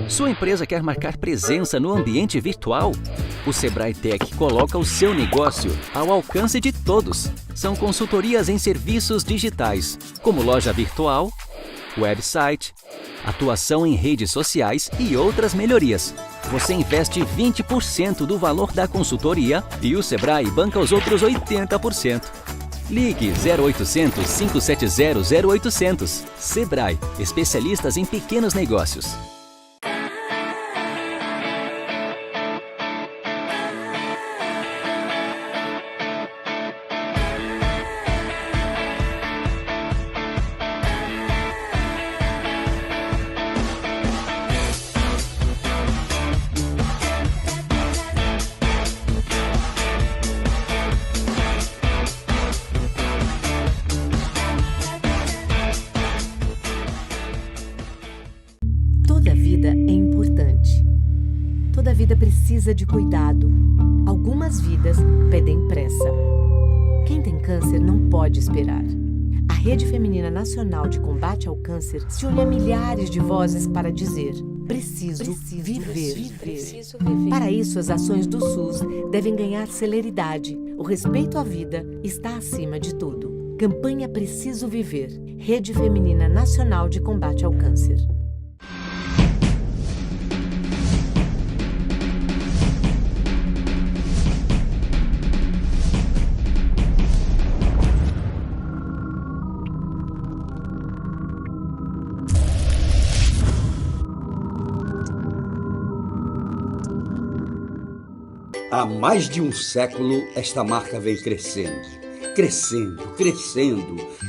Sua empresa quer marcar presença no ambiente virtual? O Sebrae Tech coloca o seu negócio ao alcance de todos. São consultorias em serviços digitais, como loja virtual, website, atuação em redes sociais e outras melhorias. Você investe 20% do valor da consultoria e o Sebrae banca os outros 80%. Ligue 0800 570 0800. Sebrae, especialistas em pequenos negócios. Toda vida é importante. Toda vida precisa de cuidado. Algumas vidas pedem pressa. Quem tem câncer não pode esperar. A Rede Feminina Nacional de Combate ao Câncer se une a milhares de vozes para dizer: preciso viver. Para isso, as ações do SUS devem ganhar celeridade. O respeito à vida está acima de tudo. Campanha Preciso Viver. Rede Feminina Nacional de Combate ao Câncer. Há mais de um século, esta marca vem crescendo,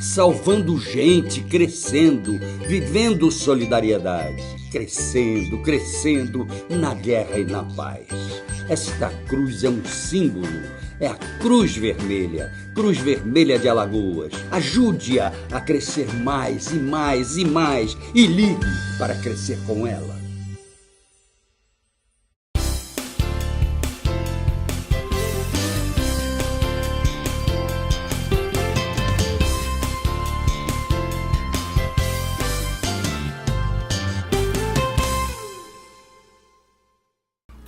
salvando gente, crescendo, vivendo solidariedade, crescendo na guerra e na paz. Esta cruz é um símbolo, é a Cruz Vermelha de Alagoas. Ajude-a a crescer mais e mais e mais e ligue para crescer com ela.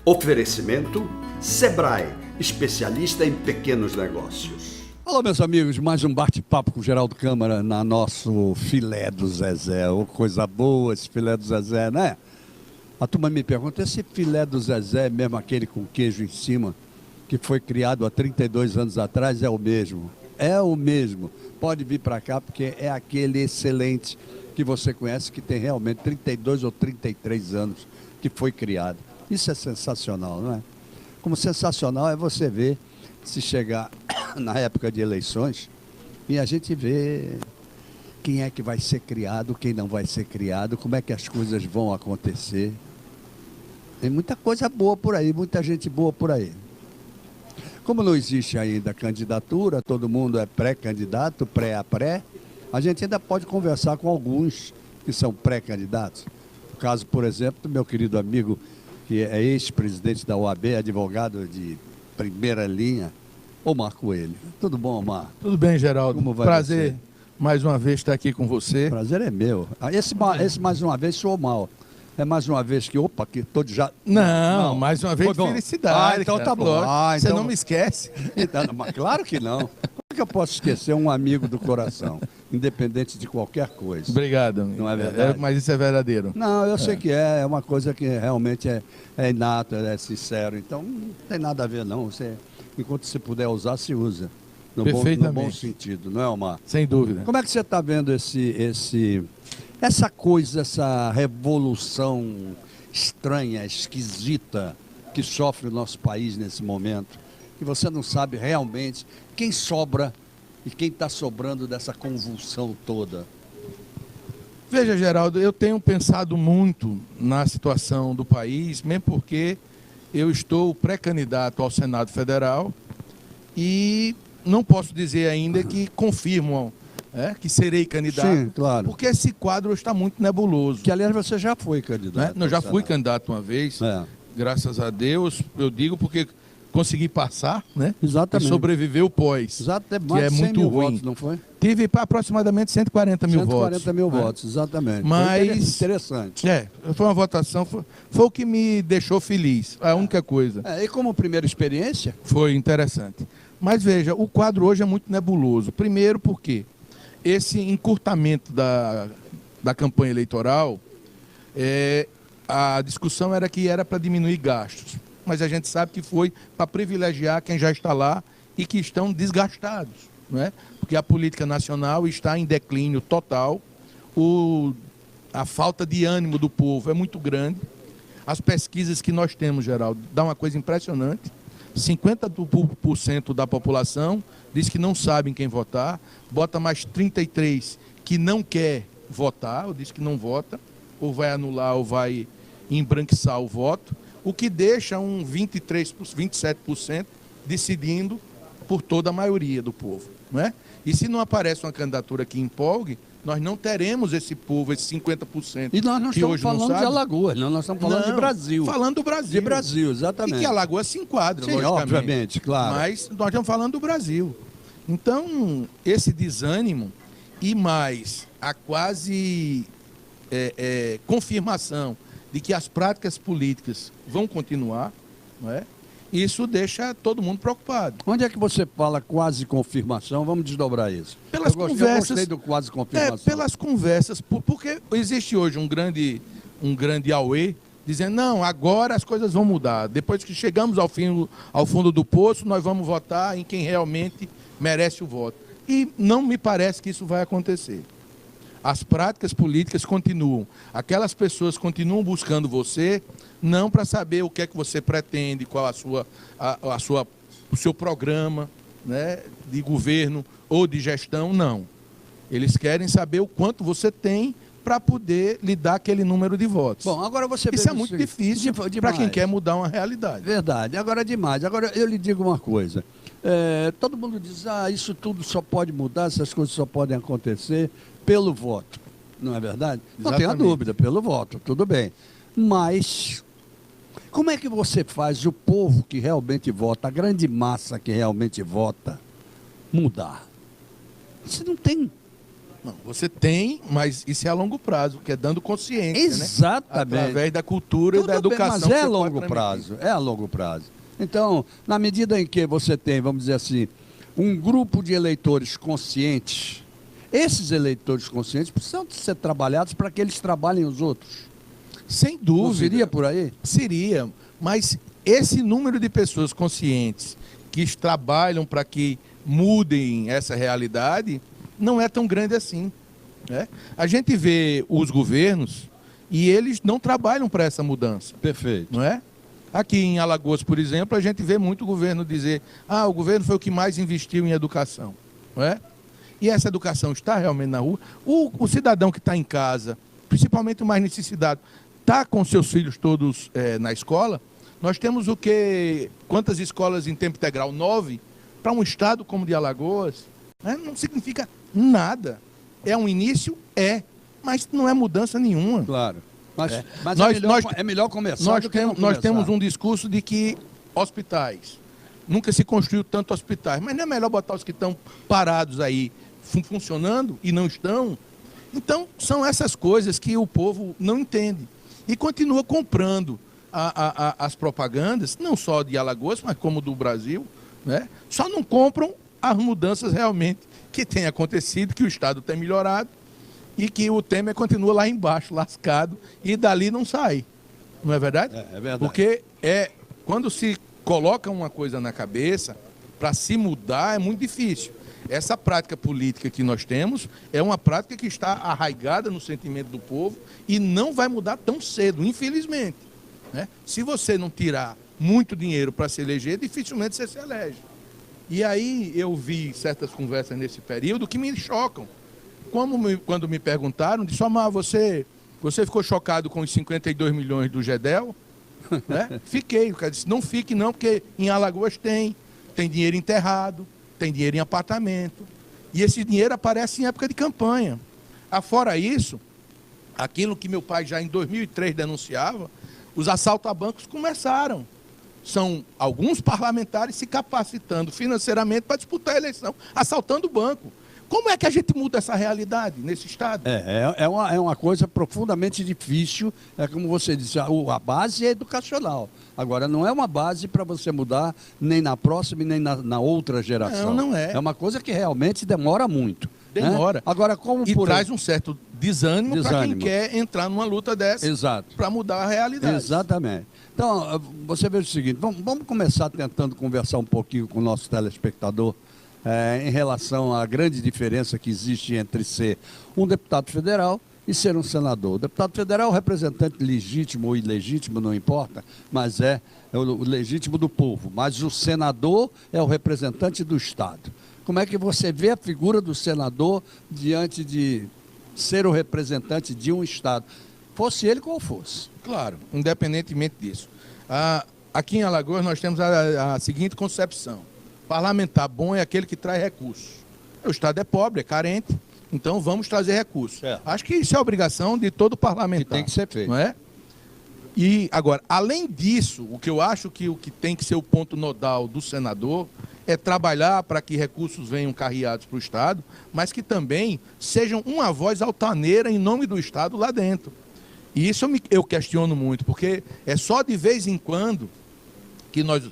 Oferecimento Sebrae, especialista em pequenos negócios. Olá, meus amigos, mais um bate-papo com o Geraldo Câmara na nosso filé do Zezé. Oh, coisa boa esse filé do Zezé, né? A turma me pergunta, esse filé do Zezé é mesmo aquele com queijo em cima, que foi criado há 32 anos atrás? É o mesmo. É o mesmo. Pode vir para cá, porque é aquele excelente que você conhece, que tem realmente 32 ou 33 anos que foi criado. Isso é sensacional, não é? Como sensacional é você ver, se chegar na época de eleições, e a gente vê quem é que vai ser criado, quem não vai ser criado, como é que as coisas vão acontecer. Tem muita coisa boa por aí, muita gente boa por aí. Como não existe ainda candidatura, todo mundo é pré-candidato, pré-a-pré, a gente ainda pode conversar com alguns que são pré-candidatos. O caso, por exemplo, do meu querido amigo, que é ex-presidente da OAB, advogado de primeira linha, Omar Coelho. Tudo bom, Omar? Tudo bem, Geraldo. Como vai Prazer você? Mais uma vez estar aqui com você. Prazer é meu. Esse mais uma vez soou mal. É mais uma vez que, que todo já... Não, mais uma vez felicidade. Então cara. tá bom. Você não me esquece. Então, mas claro que não. Como é que eu posso esquecer um amigo do coração, independente de qualquer coisa? Obrigado. Não é verdade? Mas isso é verdadeiro. Não, eu sei que é uma coisa que realmente é inato, é sincero. Então não tem nada a ver, não. Enquanto você puder usar, se usa. No bom sentido, não é, Omar? Sem dúvida. Como é que você está vendo essa coisa, essa revolução estranha, esquisita que sofre o nosso país nesse momento? Que você não sabe realmente quem sobra e quem está sobrando dessa convulsão toda. Veja, Geraldo, eu tenho pensado muito na situação do país, mesmo porque eu estou pré-candidato ao Senado Federal e não posso dizer ainda que confirmam que serei candidato. Sim, claro. Porque esse quadro está muito nebuloso. Que, aliás, você já foi candidato. Não, já fui candidato uma vez, graças a Deus, eu digo porque conseguir passar, né? Exatamente. E sobreviver o pós. Exato, é que mais é de 100 muito mil ruim. votos, não foi? Tive aproximadamente 140 mil votos. 140 mil votos, exatamente. Mas interessante. foi uma votação, foi o que me deixou feliz, a única coisa. E como primeira experiência? Foi interessante. Mas veja, o quadro hoje é muito nebuloso. Primeiro porque esse encurtamento da campanha eleitoral, a discussão era que era para diminuir gastos. Mas a gente sabe que foi para privilegiar quem já está lá e que estão desgastados, não é? Porque a política nacional está em declínio total, a falta de ânimo do povo é muito grande. As pesquisas que nós temos, Geraldo, dá uma coisa impressionante. 50% da população diz que não sabem quem votar, bota mais 33% que não quer votar, ou diz que não vota, ou vai anular ou vai embranquiçar o voto, o que deixa um 27% decidindo por toda a maioria do povo, não é? E se não aparece uma candidatura que empolgue, nós não teremos esse povo, esse 50%. E nós não que estamos hoje não falando sabe. de Alagoas, nós estamos falando de Brasil. Falando do Brasil. De Brasil, exatamente. E que Alagoas se enquadra, Sim, logicamente. obviamente, claro. Mas nós estamos falando do Brasil. Então, esse desânimo e mais a quase confirmação de que as práticas políticas vão continuar, não é? Isso deixa todo mundo preocupado. Onde é que você fala quase confirmação? Vamos desdobrar isso. Pelas eu conversas. Eu gostei do quase confirmação. Pelas conversas, porque existe hoje um grande auê dizendo, não, agora as coisas vão mudar. Depois que chegamos ao fundo do poço, nós vamos votar em quem realmente merece o voto. E não me parece que isso vai acontecer. As práticas políticas continuam. Aquelas pessoas continuam buscando você, não para saber o que é que você pretende, qual o seu programa, né, de governo ou de gestão, não. Eles querem saber o quanto você tem para poder lhe dar aquele número de votos. Bom, agora você Isso é muito difícil para quem quer mudar uma realidade. Verdade. Agora é demais. Agora eu lhe digo uma coisa. Todo mundo diz, isso tudo só pode mudar, essas coisas só podem acontecer pelo voto. Não é verdade? Não tenha dúvida, pelo voto, tudo bem. Mas como é que você faz o povo que realmente vota, a grande massa que realmente vota, mudar? Você não tem. Não, você tem, mas isso é a longo prazo, que é dando consciência, exatamente, né? Através da cultura tudo e da educação. Bem, mas é a longo prazo, é a longo prazo. Então, na medida em que você tem, vamos dizer assim, um grupo de eleitores conscientes, esses eleitores conscientes precisam ser trabalhados para que eles trabalhem os outros. Sem dúvida. Não seria por aí? Seria, mas esse número de pessoas conscientes que trabalham para que mudem essa realidade não é tão grande assim, né? A gente vê os governos e eles não trabalham para essa mudança. Perfeito. Não é? Aqui em Alagoas, por exemplo, a gente vê muito governo dizer o governo foi o que mais investiu em educação, não é? E essa educação está realmente na rua. O cidadão que está em casa, principalmente o mais necessitado, está com seus filhos todos na escola. Nós temos o quê? Quantas escolas em tempo integral? 9. Para um estado como o de Alagoas, né? Não significa nada. É um início? Mas não é mudança nenhuma. Claro. Mas é melhor começar nós do que não Nós começar. temos um discurso de que hospitais, nunca se construiu tanto hospitais, mas não é melhor botar os que estão parados aí, funcionando e não estão? Então, são essas coisas que o povo não entende. E continua comprando as propagandas, não só de Alagoas, mas como do Brasil, né? Só não compram as mudanças realmente que têm acontecido, que o Estado tem melhorado e que o Temer continua lá embaixo, lascado, e dali não sai. Não é verdade? É verdade. Porque quando se coloca uma coisa na cabeça, para se mudar é muito difícil. Essa prática política que nós temos é uma prática que está arraigada no sentimento do povo e não vai mudar tão cedo, infelizmente, né? Se você não tirar muito dinheiro para se eleger, dificilmente você se elege. E aí eu vi certas conversas nesse período que me chocam. Quando me perguntaram, disse, você ficou chocado com os 52 milhões do GEDEL? Né? Fiquei. O cara disse, não fique não, porque em Alagoas tem dinheiro enterrado, tem dinheiro em apartamento. E esse dinheiro aparece em época de campanha. Afora isso, aquilo que meu pai já em 2003 denunciava, os assaltos a bancos começaram. são alguns parlamentares se capacitando financeiramente para disputar a eleição, assaltando o banco. Como é que a gente muda essa realidade nesse Estado? É uma coisa profundamente difícil, como você disse, a base é educacional. Agora, não é uma base para você mudar nem na próxima e nem na outra geração. Não é. É uma coisa que realmente demora muito. Demora. Né? Agora, como e traz um certo desânimo para quem quer entrar numa luta dessa para mudar a realidade. Exatamente. Então, você vê o seguinte, vamos começar tentando conversar um pouquinho com o nosso telespectador em relação à grande diferença que existe entre ser um deputado federal e ser um senador. O deputado federal é o representante legítimo ou ilegítimo, não importa, mas é o legítimo do povo. Mas o senador é o representante do Estado. Como é que você vê a figura do senador diante de ser o representante de um Estado? Fosse ele qual fosse. Claro, independentemente disso. Aqui em Alagoas nós temos a seguinte concepção. Parlamentar bom é aquele que traz recursos. O Estado é pobre, é carente, então vamos trazer recursos. Acho que isso é obrigação de todo parlamentar. Que tem que ser feito. Não é? E, agora, além disso, o que eu acho que o que tem que ser o ponto nodal do senador é trabalhar para que recursos venham carreados para o Estado, mas que também sejam uma voz altaneira em nome do Estado lá dentro. E isso eu questiono muito, porque é só de vez em quando que nós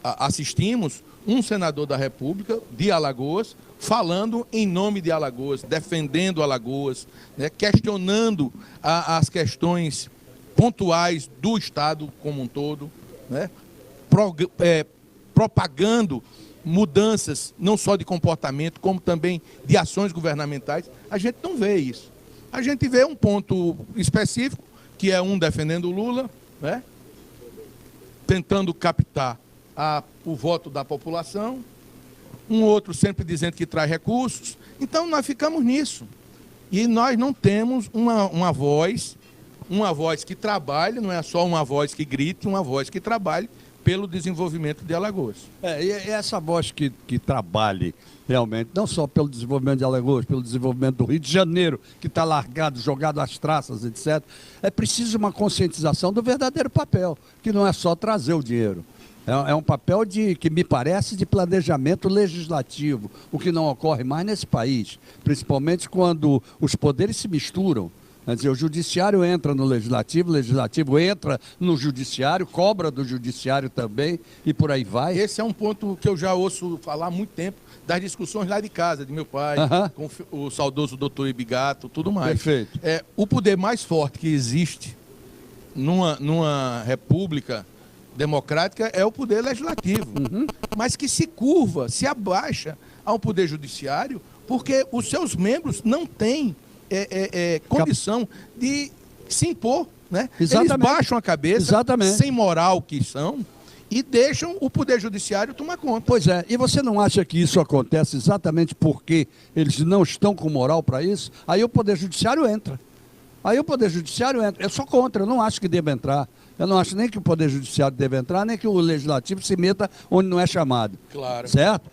assistimos um senador da República de Alagoas falando em nome de Alagoas, defendendo Alagoas, né, questionando as questões pontuais do Estado como um todo, né, propagando mudanças não só de comportamento, como também de ações governamentais. A gente não vê isso. A gente vê um ponto específico, que é um defendendo o Lula, né, tentando captar o voto da população, um outro sempre dizendo que traz recursos. Então nós ficamos nisso. E nós não temos uma voz que trabalhe, não é só uma voz que grite, uma voz que trabalhe pelo desenvolvimento de Alagoas. E essa voz que trabalhe realmente, não só pelo desenvolvimento de Alagoas, pelo desenvolvimento do Rio de Janeiro, que está largado, jogado às traças, etc. É preciso uma conscientização do verdadeiro papel, que não é só trazer o dinheiro. É um papel que me parece de planejamento legislativo, o que não ocorre mais nesse país, principalmente quando os poderes se misturam. Quer dizer, o judiciário entra no legislativo, o legislativo entra no judiciário, cobra do judiciário também, e por aí vai. Esse é um ponto que eu já ouço falar há muito tempo, das discussões lá de casa, de meu pai, com o saudoso doutor Ibigato, tudo mais. Perfeito. O poder mais forte que existe numa república democrática é o poder legislativo, mas que se curva, se abaixa ao poder judiciário, porque os seus membros não têm condição de se impor, né? Exatamente. Eles baixam a cabeça, Exatamente, sem moral que são, e deixam o poder judiciário tomar conta. Pois é, e você não acha que isso acontece exatamente porque eles não estão com moral para isso? Aí o poder judiciário entra. Eu sou contra, eu não acho que deva entrar. Eu não acho nem que o Poder Judiciário deve entrar, nem que o Legislativo se meta onde não é chamado. Claro. Certo?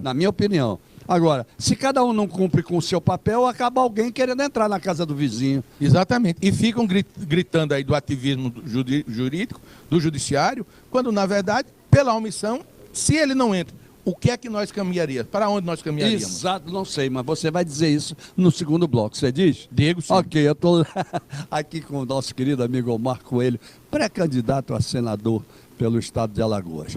Na minha opinião. Agora, se cada um não cumpre com o seu papel, acaba alguém querendo entrar na casa do vizinho. Exatamente. E ficam gritando aí do ativismo jurídico, do judiciário, quando, na verdade, pela omissão, se ele não entra, o que é que nós caminharíamos? Para onde nós caminharíamos? Exato, não sei, mas você vai dizer isso no segundo bloco, você diz? Digo sim. Ok, eu estou aqui com o nosso querido amigo Omar Coelho, pré-candidato a senador pelo estado de Alagoas.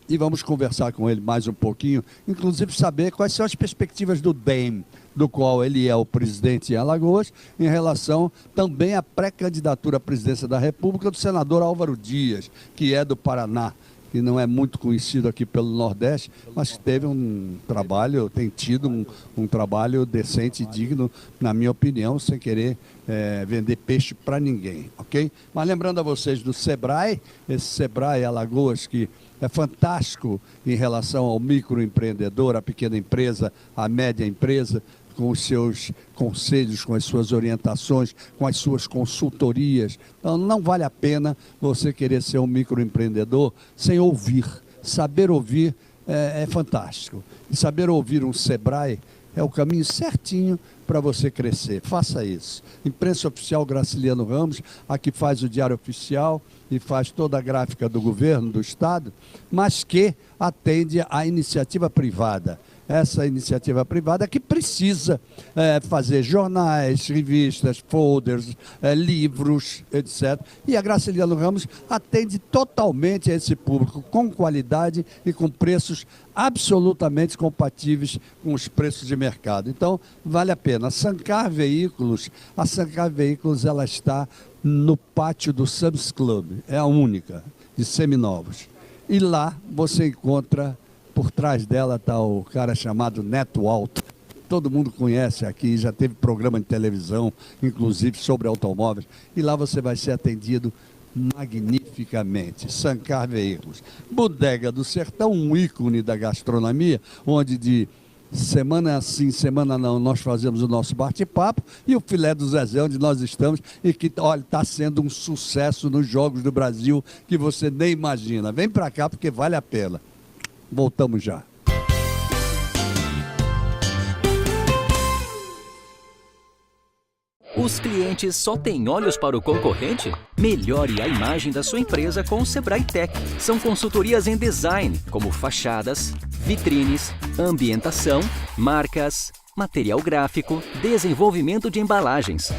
E vamos conversar com ele mais um pouquinho, inclusive saber quais são as perspectivas do DEM, do qual ele é o presidente em Alagoas, em relação também à pré-candidatura à presidência da República do senador Álvaro Dias, que é do Paraná, que não é muito conhecido aqui pelo Nordeste, mas que teve tem tido um trabalho decente e digno, na minha opinião, sem querer vender peixe para ninguém, ok? Mas lembrando a vocês do Sebrae, esse Sebrae Alagoas que é fantástico em relação ao microempreendedor, a pequena empresa, a média empresa, com os seus conselhos, com as suas orientações, com as suas consultorias. Então, não vale a pena você querer ser um microempreendedor sem ouvir. Saber ouvir é fantástico. E saber ouvir um Sebrae é o caminho certinho para você crescer. Faça isso. Imprensa Oficial Graciliano Ramos, a que faz o Diário Oficial e faz toda a gráfica do governo, do Estado, mas que atende à iniciativa privada. Essa iniciativa privada que precisa fazer jornais, revistas, folders, livros, etc. E a Graciliano Ramos atende totalmente a esse público, com qualidade e com preços absolutamente compatíveis com os preços de mercado. Então, vale a pena. A Sancar Veículos ela está no pátio do Sam's Club, é a única, de seminovos. E lá você encontra... Por trás dela está o cara chamado Neto Alto. Todo mundo conhece aqui, já teve programa de televisão, inclusive sobre automóveis. E lá você vai ser atendido magnificamente. Sancar Veículos. Bodega do Sertão, um ícone da gastronomia, onde de semana sim, semana não, nós fazemos o nosso bate-papo. E o Filé do Zezé, onde nós estamos, e que, olha, está sendo um sucesso nos Jogos do Brasil que você nem imagina. Vem para cá porque vale a pena. Voltamos já. Os clientes só têm olhos para o concorrente? Melhore a imagem da sua empresa com o Sebrae Tech. São consultorias em design, como fachadas, vitrines, ambientação, marcas, material gráfico, desenvolvimento de embalagens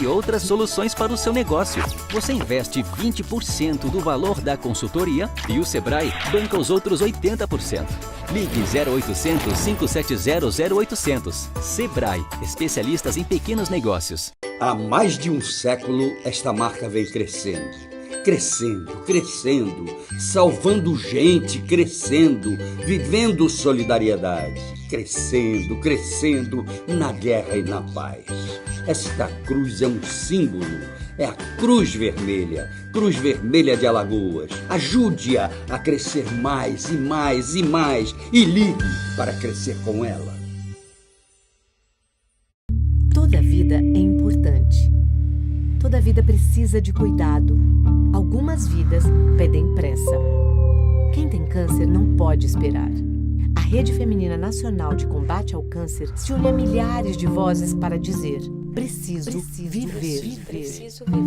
e outras soluções para o seu negócio. Você investe 20% do valor da consultoria e o Sebrae banca os outros 80%. Ligue 0800 570 0800. Sebrae, especialistas em pequenos negócios. Há mais de um século, esta marca vem crescendo. Crescendo, salvando gente, crescendo, vivendo solidariedade. Crescendo, na guerra e na paz. Esta cruz é um símbolo, é a Cruz Vermelha de Alagoas. Ajude-a a crescer mais e mais e mais e ligue para crescer com ela. Toda vida é importante. Toda vida precisa de cuidado. Algumas vidas pedem pressa. Quem tem câncer não pode esperar. A Rede Feminina Nacional de Combate ao Câncer se une a milhares de vozes para dizer: preciso viver.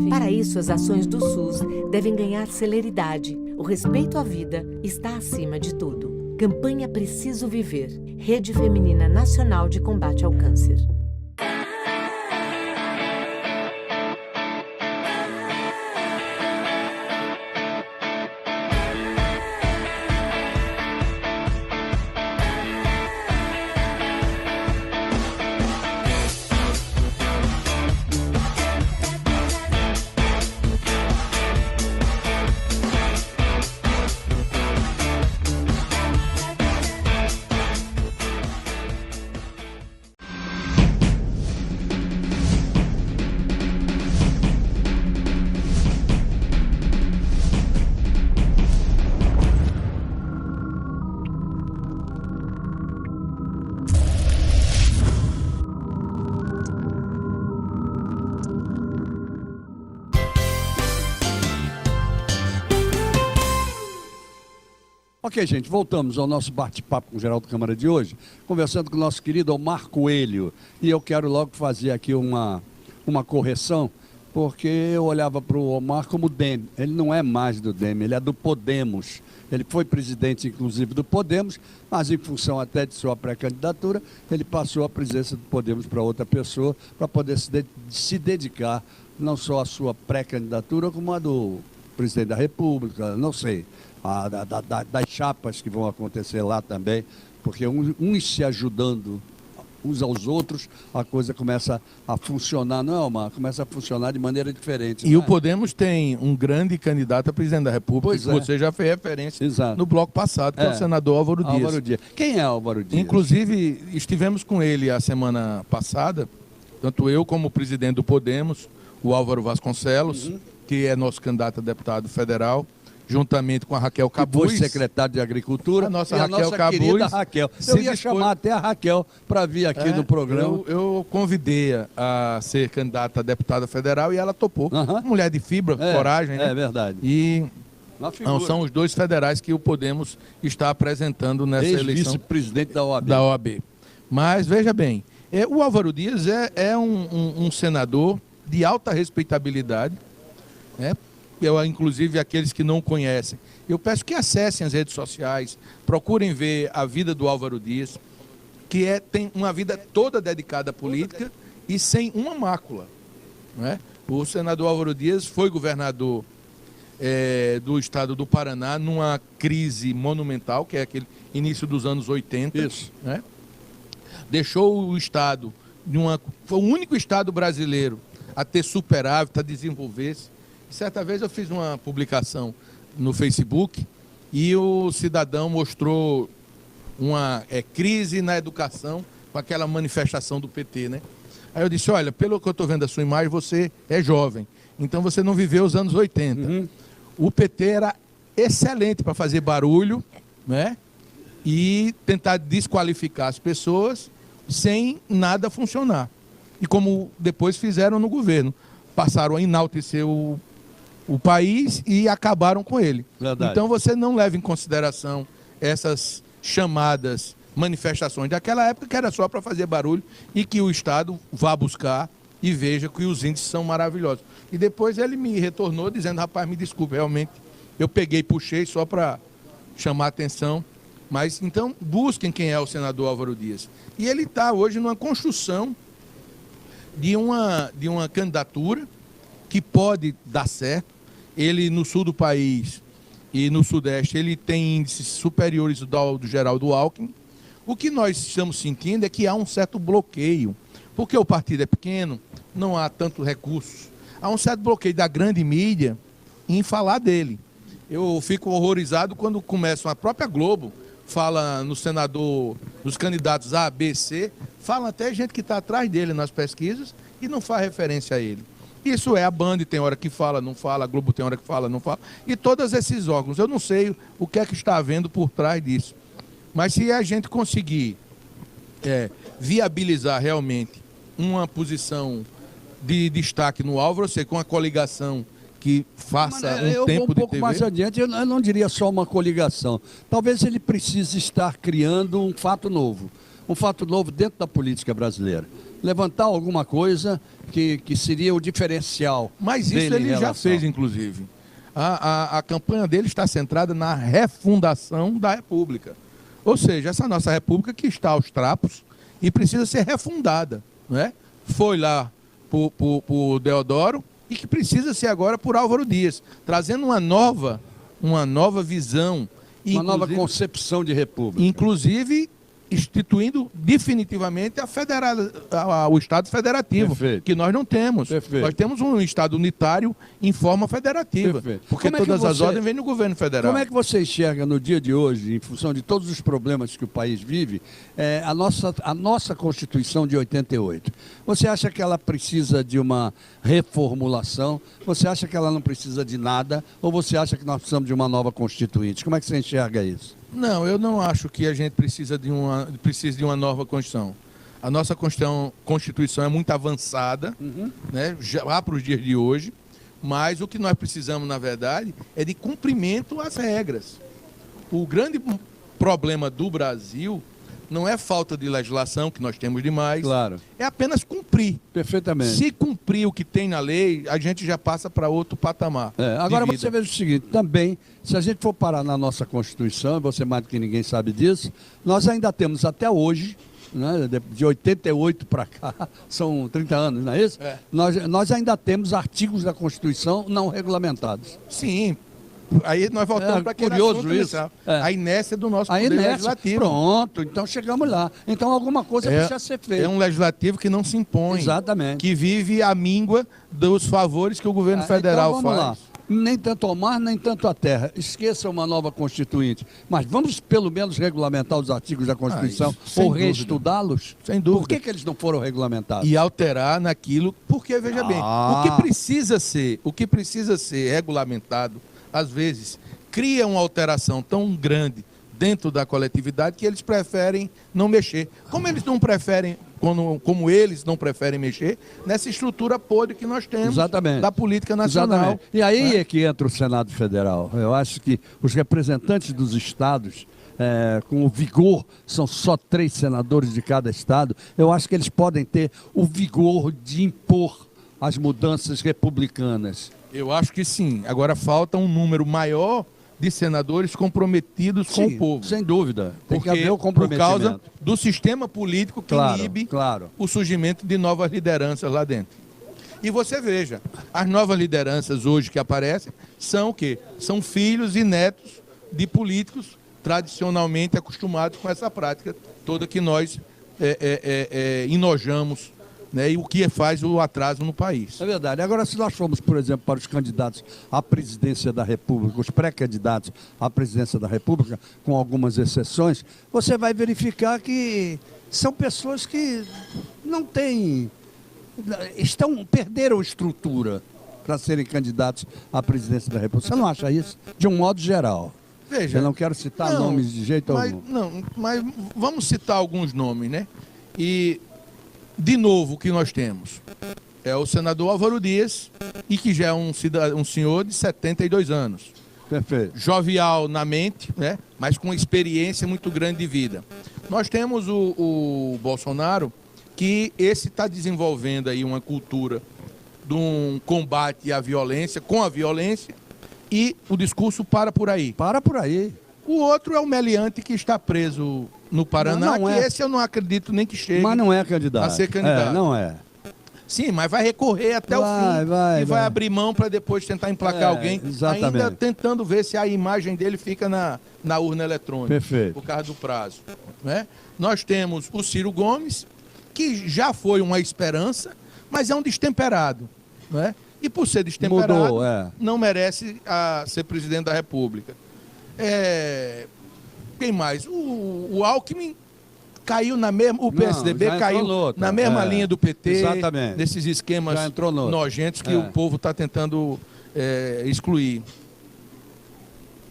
Para isso, as ações do SUS devem ganhar celeridade. O respeito à vida está acima de tudo. Campanha Preciso Viver. Rede Feminina Nacional de Combate ao Câncer. Ok, gente, voltamos ao nosso bate-papo com o Geraldo Câmara de hoje, conversando com o nosso querido Omar Coelho. E eu quero logo fazer aqui uma correção, porque eu olhava para o Omar como DEM. Ele não é mais do DEM, ele é do Podemos. Ele foi presidente, inclusive, do Podemos, mas em função até de sua pré-candidatura, ele passou a presidência do Podemos para outra pessoa, para poder se dedicar não só à sua pré-candidatura, como à do presidente da República, não sei, das chapas que vão acontecer lá também, porque uns se ajudando uns aos outros, a coisa começa a funcionar, não é, Omar? Começa a funcionar de maneira diferente. E o Podemos tem um grande candidato a presidente da República, que você já fez referência no bloco passado, que é o senador Álvaro Dias. Quem é Álvaro Dias? Inclusive, estivemos com ele a semana passada, tanto eu como o presidente do Podemos, o Álvaro Vasconcelos, que é nosso candidato a deputado federal, juntamente com a Raquel Cabuz. Que foi secretária de Agricultura. A nossa Raquel Cabuz. Querida Raquel. Eu ia chamar até a Raquel para vir aqui no programa. Eu convidei-a a ser candidata a deputada federal e ela topou. Mulher de fibra, coragem, né? É verdade. E são os dois federais que o Podemos está apresentando nessa eleição. Vice-presidente da OAB. Da OAB. Mas, veja bem, o Álvaro Dias é um senador de alta respeitabilidade, né? Inclusive, aqueles que não conhecem, eu peço que acessem as redes sociais, procurem ver a vida do Álvaro Dias, que tem uma vida toda dedicada à política e sem uma mácula, né? O senador Álvaro Dias foi governador do estado do Paraná numa crise monumental, que é aquele início dos anos 80. Isso. Né? Deixou o estado, foi o único estado brasileiro a ter superávit, a desenvolver-se. Certa vez eu fiz uma publicação no Facebook e o cidadão mostrou uma crise na educação com aquela manifestação do PT, né? Aí eu disse, olha, pelo que eu estou vendo da sua imagem, você é jovem, então você não viveu os anos 80. Uhum. O PT era excelente para fazer barulho, né? E tentar desqualificar as pessoas sem nada funcionar. E como depois fizeram no governo, passaram a enaltecer o país e acabaram com ele. Verdade. Então você não leva em consideração essas chamadas manifestações daquela época, que era só para fazer barulho, e que o Estado vá buscar e veja que os índices são maravilhosos. E depois ele me retornou dizendo, rapaz, me desculpe, realmente eu peguei e puxei só para chamar a atenção. Mas então busquem quem é o senador Álvaro Dias. E ele está hoje numa construção de uma candidatura que pode dar certo. Ele, no sul do país e no sudeste, ele tem índices superiores do Geraldo Alckmin. O que nós estamos sentindo é que há um certo bloqueio, porque o partido é pequeno, não há tantos recursos. Há um certo bloqueio da grande mídia em falar dele. Eu fico horrorizado quando começam, a própria Globo fala no senador, nos candidatos A, B, C, fala até gente que está atrás dele nas pesquisas e não faz referência a ele. Isso a Band tem hora que fala, não fala, a Globo tem hora que fala, não fala, e todos esses órgãos. Eu não sei o que é que está havendo por trás disso. Mas se a gente conseguir viabilizar realmente uma posição de destaque no Álvaro, com uma coligação que faça tempo de TV... Eu vou um pouco mais adiante, eu não diria só uma coligação. Talvez ele precise estar criando um fato novo dentro da política brasileira. Levantar alguma coisa que seria o diferencial. Mas isso ele já fez, inclusive. A campanha dele está centrada na refundação da República. Ou seja, essa nossa República que está aos trapos e precisa ser refundada, né? Foi lá por Deodoro e que precisa ser agora por Álvaro Dias, trazendo uma nova visão. Uma nova concepção de república. Inclusive instituindo definitivamente o Estado federativo. Perfeito. Que nós não temos. Perfeito. Nós temos um Estado unitário em forma federativa. Perfeito. Porque todas as ordens vêm no governo federal. Como é que você enxerga no dia de hoje, em função de todos os problemas que o país vive, a nossa Constituição de 88? Você acha que ela precisa de uma reformulação? Você acha que ela não precisa de nada? Ou você acha que nós precisamos de uma nova Constituinte? Como é que você enxerga isso? Não, eu não acho que a gente precise de uma nova Constituição. A nossa Constituição é muito avançada, né, já para os dias de hoje, mas o que nós precisamos, na verdade, é de cumprimento às regras. O grande problema do Brasil não é falta de legislação, que nós temos demais, claro. É apenas cumprir. Perfeitamente. Se cumprir o que tem na lei, a gente já passa para outro patamar. Agora você veja o seguinte, também, se a gente for parar na nossa Constituição, você mais do que ninguém sabe disso, nós ainda temos até hoje, né, de 88 para cá, são 30 anos, não é isso? Nós ainda temos artigos da Constituição não regulamentados. Sim. Aí nós voltamos para aquele curioso isso. A inércia do nosso poder legislativo. Pronto, então chegamos lá. Então alguma coisa precisa ser feita. É um legislativo que não se impõe. Exatamente. Que vive à míngua dos favores que o governo federal então, vamos faz. Lá. Nem tanto ao mar, nem tanto à terra. Esqueça uma nova Constituinte. Mas vamos pelo menos regulamentar os artigos da Constituição ou reestudá-los? Sem dúvida. Por que eles não foram regulamentados? E alterar naquilo, porque, veja bem, o que precisa ser regulamentado, às vezes, cria uma alteração tão grande dentro da coletividade que eles preferem não mexer. Como eles não preferem mexer nessa estrutura podre que nós temos da política nacional. Exatamente. E aí é que entra o Senado Federal. Eu acho que os representantes dos estados com o vigor, são só 3 senadores de cada estado, eu acho que eles podem ter o vigor de impor as mudanças republicanas. Eu acho que sim. Agora falta um número maior de senadores comprometidos com o povo. Sem dúvida. Tem que Porque, haver o por comprometimento. causa do sistema político que inibe o surgimento de novas lideranças lá dentro. E você veja, as novas lideranças hoje que aparecem são o quê? São filhos e netos de políticos tradicionalmente acostumados com essa prática toda que nós enojamos, né, e o que faz o atraso no país. É verdade. Agora, se nós formos, por exemplo, para os candidatos à presidência da República, os pré-candidatos à presidência da República, com algumas exceções, você vai verificar que são pessoas que não têm... perderam estrutura para serem candidatos à presidência da República. Você não acha isso? De um modo geral. Veja, eu não quero citar nomes de jeito algum. Mas vamos citar alguns nomes, né? E, de novo, o que nós temos é o senador Álvaro Dias, e que já é um senhor de 72 anos. Perfeito. Jovial na mente, né? Mas com experiência muito grande de vida. Nós temos o Bolsonaro, que esse está desenvolvendo aí uma cultura de um combate à violência, com a violência, e o discurso para por aí. Para por aí. O outro é o meliante que está preso no Paraná, que esse eu não acredito nem que chegue. Mas não é candidato. A ser candidato. Não é. Sim, mas vai recorrer até o fim e vai abrir mão para depois tentar emplacar alguém, exatamente. Ainda tentando ver se a imagem dele fica na urna eletrônica. Perfeito. Por causa do prazo. Né? Nós temos o Ciro Gomes, que já foi uma esperança, mas é um destemperado. Né? E por ser destemperado, não merece ser presidente da República. Quem mais? O Alckmin caiu na mesma... O PSDB caiu na mesma linha do PT, exatamente. Nesses esquemas nojentos que o povo está tentando excluir.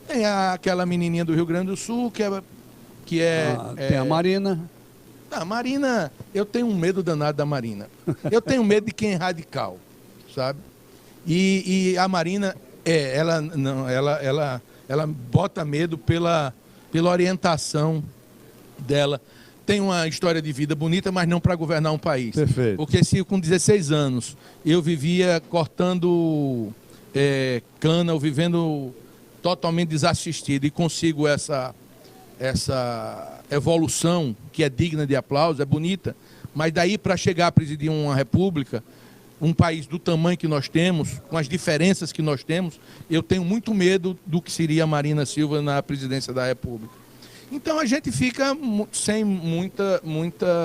Tem aquela menininha do Rio Grande do Sul, tem a Marina. A Marina, eu tenho um medo danado da Marina. Eu tenho medo de quem é radical, sabe? E a Marina, ela bota medo pela orientação dela. Tem uma história de vida bonita, mas não para governar um país. Perfeito. Porque se com 16 anos eu vivia cortando cana, ou vivendo totalmente desassistido, e consigo essa evolução que é digna de aplauso, é bonita, mas daí para chegar a presidir uma república, um país do tamanho que nós temos, com as diferenças que nós temos, eu tenho muito medo do que seria a Marina Silva na presidência da República. Então a gente fica sem muita...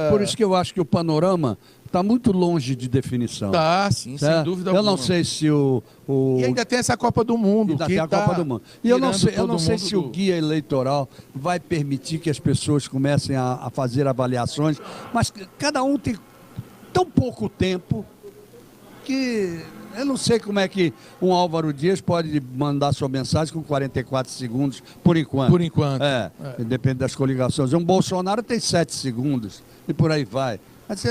Por isso que eu acho que o panorama está muito longe de definição. Tá, sim, sem dúvida alguma. Eu não sei se E ainda tem essa Copa do Mundo. Ainda tem a Copa do Mundo. E eu não sei se o guia eleitoral vai permitir que as pessoas comecem a fazer avaliações, mas cada um tem tão pouco tempo que eu não sei como é que um Álvaro Dias pode mandar sua mensagem com 44 segundos, por enquanto. Por enquanto. Depende das coligações. Um Bolsonaro tem 7 segundos e por aí vai. Mas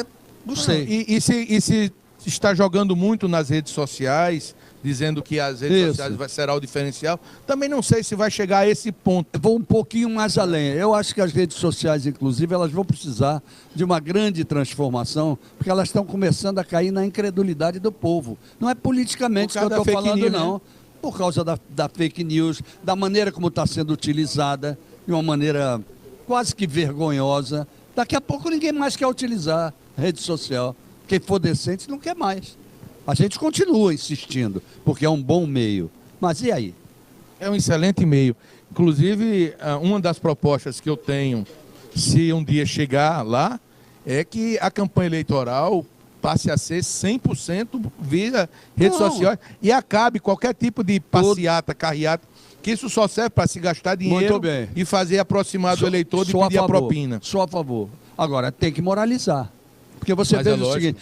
não sei. E se está jogando muito nas redes sociais, dizendo que as redes sociais será o diferencial, também não sei se vai chegar a esse ponto. Vou um pouquinho mais além. Eu acho que as redes sociais, inclusive, elas vão precisar de uma grande transformação, porque elas estão começando a cair na incredulidade do povo. Não é politicamente que eu estou falando, não. Né? Por causa da fake news, da maneira como está sendo utilizada, de uma maneira quase que vergonhosa. Daqui a pouco ninguém mais quer utilizar rede social. Quem for decente não quer mais. A gente continua insistindo, porque é um bom meio. Mas e aí? É um excelente meio. Inclusive, uma das propostas que eu tenho, se um dia chegar lá, é que a campanha eleitoral passe a ser 100% via redes sociais e acabe qualquer tipo de passeata, carreata, que isso só serve para se gastar dinheiro e fazer aproximar do eleitor de pedir a propina. Sou a favor. Agora, tem que moralizar. Porque você veja o seguinte,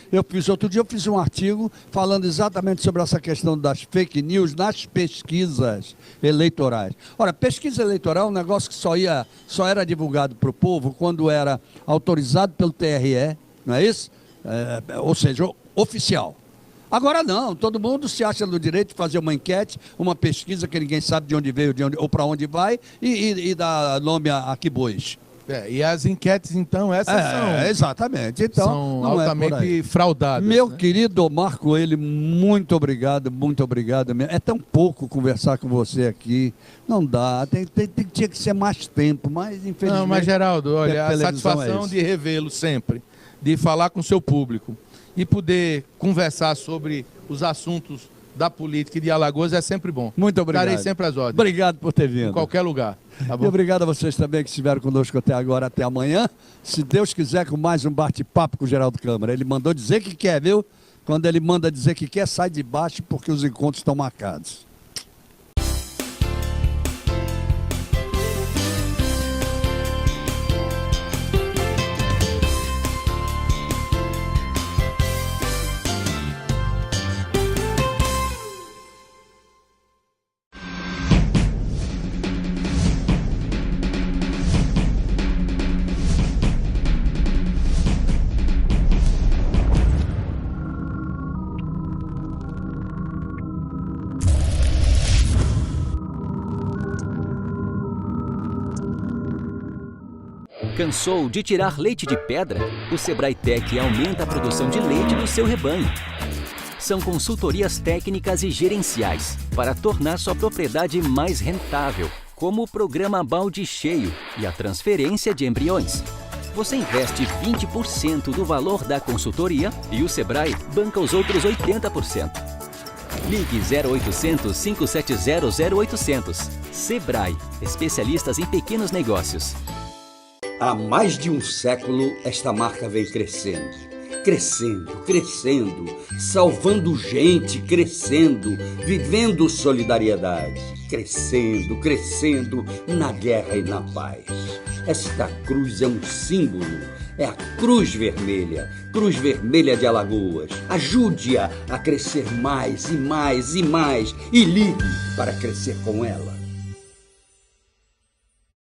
outro dia eu fiz um artigo falando exatamente sobre essa questão das fake news nas pesquisas eleitorais. Ora, pesquisa eleitoral é um negócio que só era divulgado para o povo quando era autorizado pelo TRE, não é isso? Ou seja, oficial. Agora não, todo mundo se acha no direito de fazer uma enquete, uma pesquisa que ninguém sabe de onde veio, ou para onde vai, e dar nome a que bois. E as enquetes, então, essas são... Exatamente. Então, são não altamente fraudadas. Meu né? querido Omar Coelho, muito obrigado mesmo. É tão pouco conversar com você aqui, não dá, tinha que ser mais tempo, mas infelizmente... Não, mas Geraldo, olha, a satisfação é de revê-lo sempre, de falar com o seu público e poder conversar sobre os assuntos da política e de Alagoas é sempre bom. Muito obrigado. Estarei sempre às ordens. Obrigado por ter vindo. Em qualquer lugar. Tá bom? E obrigado a vocês também que estiveram conosco até agora, até amanhã. Se Deus quiser, com mais um bate-papo com o Geraldo Câmara. Ele mandou dizer que quer, viu? Quando ele manda dizer que quer, sai de baixo porque os encontros estão marcados. Cansou de tirar leite de pedra? O Sebrae Tech aumenta a produção de leite do seu rebanho. São consultorias técnicas e gerenciais para tornar sua propriedade mais rentável, como o programa Balde Cheio e a transferência de embriões. Você investe 20% do valor da consultoria e o Sebrae banca os outros 80%. Ligue 0800 570 0800. Sebrae, especialistas em pequenos negócios. Há mais de um século, esta marca vem crescendo, salvando gente, vivendo solidariedade, crescendo na guerra e na paz. Esta cruz é um símbolo, é a Cruz Vermelha de Alagoas. Ajude-a a crescer mais e ligue para crescer com ela.